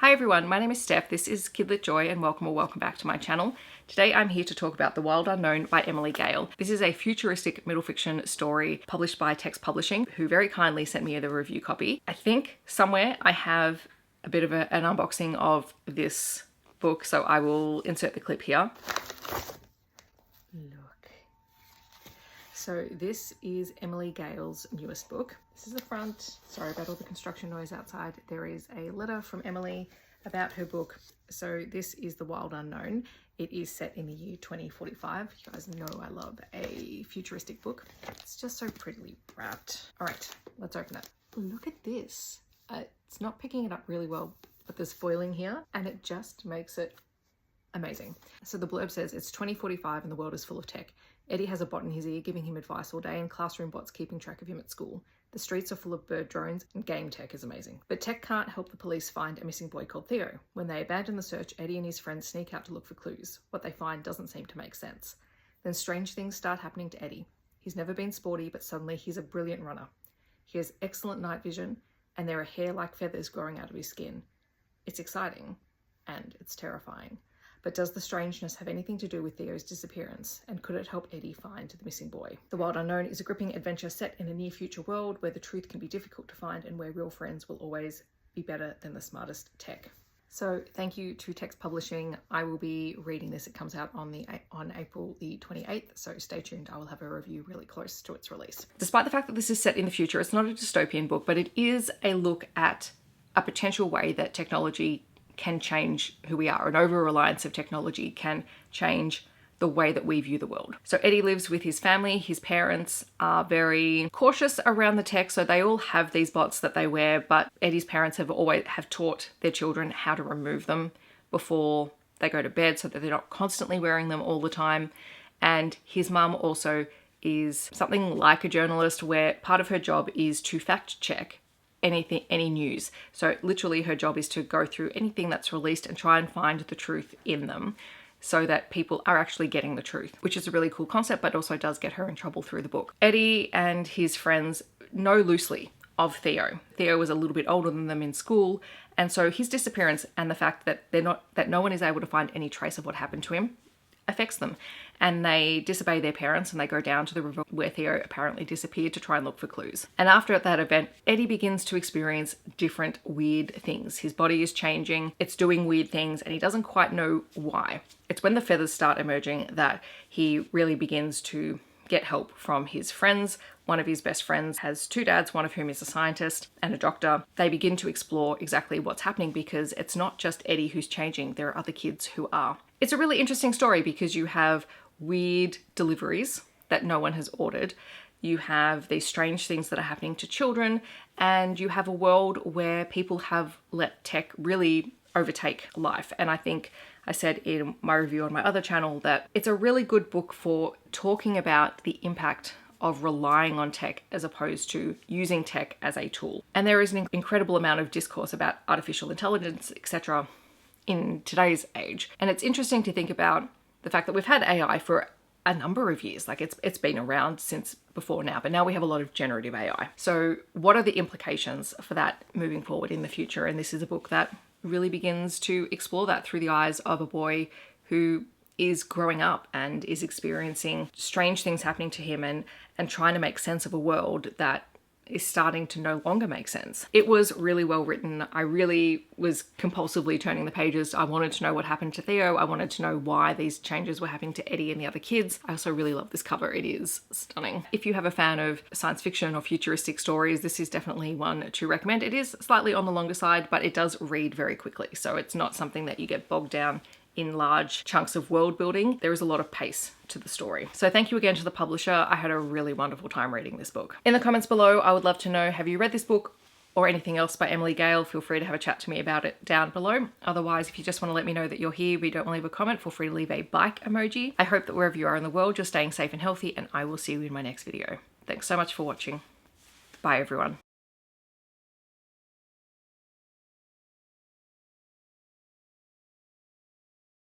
Hi everyone, my name is Steph, this is Kidlit Joy and welcome back to my channel. Today I'm here to talk about The Wild Unknown by Emily Gale. This is a futuristic middle fiction story published by Text Publishing, who very kindly sent me the review copy. I think somewhere I have a bit of an unboxing of this book, so I will insert the clip here. Look. So this is Emily Gale's newest book. This is the front. Sorry about all the construction noise outside. There is a letter from Emily about her book. So this is The Wild Unknown. It is set in the year 2045. You guys know I love a futuristic book. It's just so prettily wrapped. All right, let's open it. Look at this. It's not picking it up really well, but there's foiling here and it just makes it amazing. So the blurb says, it's 2045 and the world is full of tech. Eddie has a bot in his ear giving him advice all day and classroom bots keeping track of him at school. The streets are full of bird drones and game tech is amazing. But tech can't help the police find a missing boy called Theo. When they abandon the search, Eddie and his friends sneak out to look for clues. What they find doesn't seem to make sense. Then strange things start happening to Eddie. He's never been sporty, but suddenly he's a brilliant runner. He has excellent night vision and there are hair-like feathers growing out of his skin. It's exciting and it's terrifying. But does the strangeness have anything to do with Theo's disappearance? And could it help Eddie find the missing boy? The Wild Unknown is a gripping adventure set in a near future world where the truth can be difficult to find and where real friends will always be better than the smartest tech. So thank you to Text Publishing. I will be reading this. It comes out on April the 28th, so stay tuned. I will have a review really close to its release. Despite the fact that this is set in the future, it's not a dystopian book, but it is a look at a potential way that technology can change who we are. An over-reliance of technology can change the way that we view the world. So Eddie lives with his family. His parents are very cautious around the tech, so they all have these bots that they wear, but Eddie's parents have always taught their children how to remove them before they go to bed so that they're not constantly wearing them all the time. And his mum also is something like a journalist where part of her job is to fact check any news. So literally her job is to go through anything that's released and try and find the truth in them so that people are actually getting the truth, which is a really cool concept, but also does get her in trouble through the book. Eddie and his friends know loosely of Theo. Theo was a little bit older than them in school, and so his disappearance and the fact that no one is able to find any trace of what happened to him affects them, and they disobey their parents and they go down to the river where Theo apparently disappeared to try and look for clues. And after that event, Eddie begins to experience different weird things. His body is changing, it's doing weird things, and he doesn't quite know why. It's when the feathers start emerging that he really begins to get help from his friends. One of his best friends has two dads, one of whom is a scientist and a doctor. They begin to explore exactly what's happening because it's not just Eddie who's changing, there are other kids who are. It's a really interesting story because you have weird deliveries that no one has ordered. You have these strange things that are happening to children, and you have a world where people have let tech really overtake life. And I think I said in my review on my other channel that it's a really good book for talking about the impact of relying on tech as opposed to using tech as a tool. And there is an incredible amount of discourse about artificial intelligence, etc. in today's age. And it's interesting to think about the fact that we've had AI for a number of years. Like it's been around since before now, but now we have a lot of generative AI. So what are the implications for that moving forward in the future? And this is a book that really begins to explore that through the eyes of a boy who is growing up and is experiencing strange things happening to him and trying to make sense of a world that is starting to no longer make sense. It was really well written. I really was compulsively turning the pages. I wanted to know what happened to Theo. I wanted to know why these changes were happening to Eddie and the other kids. I also really love this cover. It is stunning. If you have a fan of science fiction or futuristic stories, this is definitely one to recommend. It is slightly on the longer side, but it does read very quickly. So it's not something that you get bogged down in large chunks of world building. There is a lot of pace to the story. So thank you again to the publisher. I had a really wonderful time reading this book. In the comments below, I would love to know, have you read this book or anything else by Emily Gale? Feel free to have a chat to me about it down below. Otherwise, if you just want to let me know that you're here but you don't want to leave a comment, feel free to leave a bike emoji. I hope that wherever you are in the world, you're staying safe and healthy, and I will see you in my next video. Thanks so much for watching. Bye everyone.